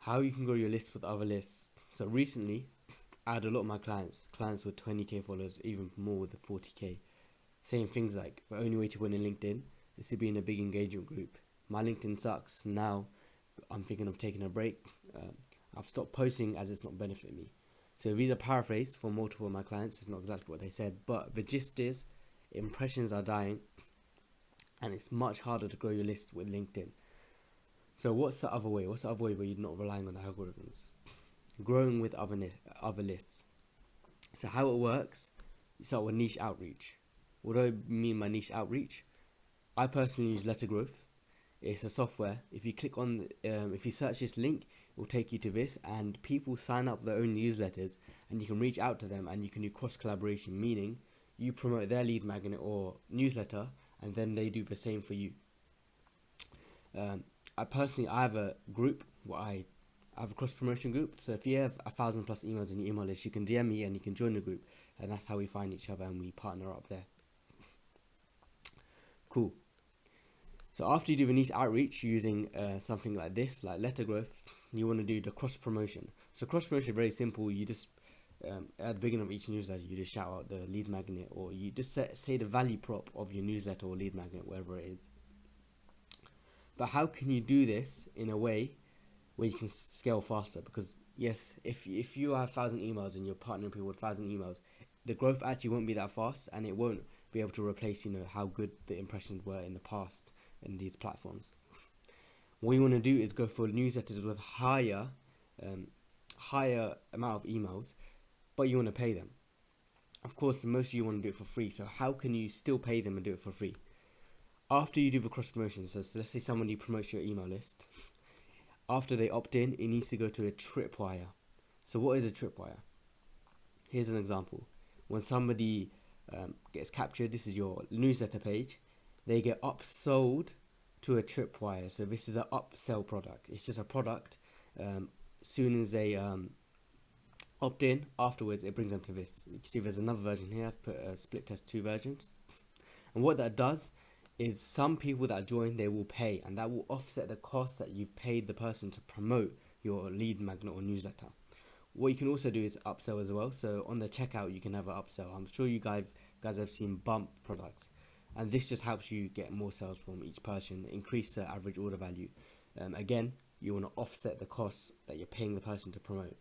how you can grow your list with other lists. So recently, I had a lot of my clients with 20k followers, even more with the 40k, saying things like, the only way to win in LinkedIn is to be in a big engagement group. My LinkedIn sucks. Now I'm thinking of taking a break. I've stopped posting as it's not benefiting me. So these are paraphrased from multiple of my clients. It's not exactly what they said, but the gist is impressions are dying and it's much harder to grow your list with LinkedIn. So what's the other way? What's the other way where you're not relying on the algorithms? Growing with other lists. So how it works, you start with niche outreach. What do I mean by niche outreach? I personally use Letter Growth. It's a software. If you click on, if you search this link, it will take you to this, and people sign up their own newsletters, and you can reach out to them, and you can do cross collaboration, meaning you promote their lead magnet or newsletter, and then they do the same for you. I have a group where I have a cross promotion group. So if you have 1,000 plus emails in your email list, you can DM me and you can join the group, and that's how we find each other and we partner up there. Cool. So after you do the niche outreach using something like this, like Letter Growth, you want to do the cross promotion. So cross promotion is very simple. You just at the beginning of each newsletter, you just shout out the lead magnet, or you just say the value prop of your newsletter or lead magnet, wherever it is. But how can you do this in a way where you can scale faster? Because yes, if you have 1,000 emails and you're partnering people with 1,000 emails, the growth actually won't be that fast, and it won't be able to replace how good the impressions were in the past in these platforms. What you want to do is go for newsletters with higher amount of emails, but you want to pay them. Of course, most of you want to do it for free. So how can you still pay them and do it for free? After you do the cross promotion, so let's say somebody promotes your email list. After they opt in, it needs to go to a tripwire. So what is a tripwire? Here's an example. When somebody gets captured, this is your newsletter page, they get upsold to a tripwire. So this is an upsell product. It's just a product. Soon as they opt in, afterwards it brings them to this. You can see there's another version here. I've put a split test 2 versions. And what that does is some people that join, they will pay, and that will offset the cost that you've paid the person to promote your lead magnet or newsletter. What you can also do is upsell as well. So on the checkout, you can have an upsell. I'm sure you guys have seen bump products, and this just helps you get more sales from each person, increase the average order value. Again, you want to offset the costs that you're paying the person to promote.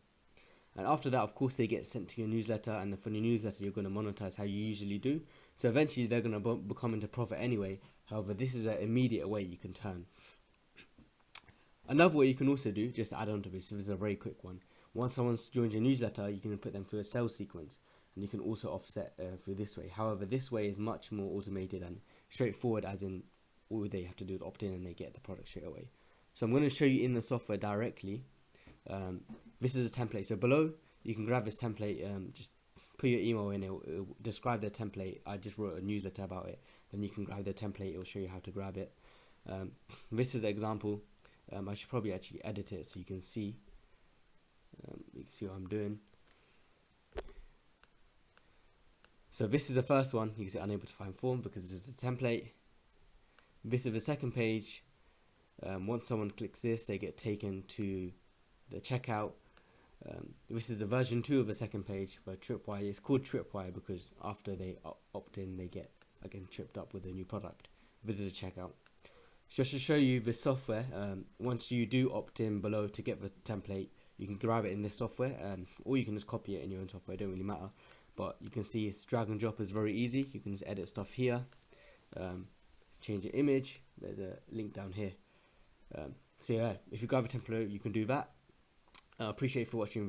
And after that, of course, they get sent to your newsletter, and for your newsletter, you're going to monetize how you usually do. So eventually, they're going to become into profit anyway. However, this is an immediate way you can turn. Another way you can also do, just to add on to this is a very quick one. Once someone's joined your newsletter, you can put them through a sales sequence, and you can also offset through this way. However, this way is much more automated and straightforward, as in all they have to do is opt in and they get the product straight away. So I'm going to show you in the software directly. This is a template. So below, you can grab this template, just put your email in, it'll describe the template. I just wrote a newsletter about it. Then you can grab the template, it'll show you how to grab it. This is the example. I should probably actually edit it so you can see. You can see what I'm doing. So this is the first one. You can see unable to find form because this is the template. This is the second page. Once someone clicks this, they get taken to the checkout. This is the version 2 of the second page for Tripwire. It's called Tripwire because after they opt in, they get again tripped up with a new product. This is the checkout. Just to show you the software, once you do opt in below to get the template, you can grab it in this software, or you can just copy it in your own software. It don't really matter. But you can see it's drag and drop is very easy. You can just edit stuff here, change the image. There's a link down here. So yeah, if you grab a template, you can do that. I appreciate you for watching.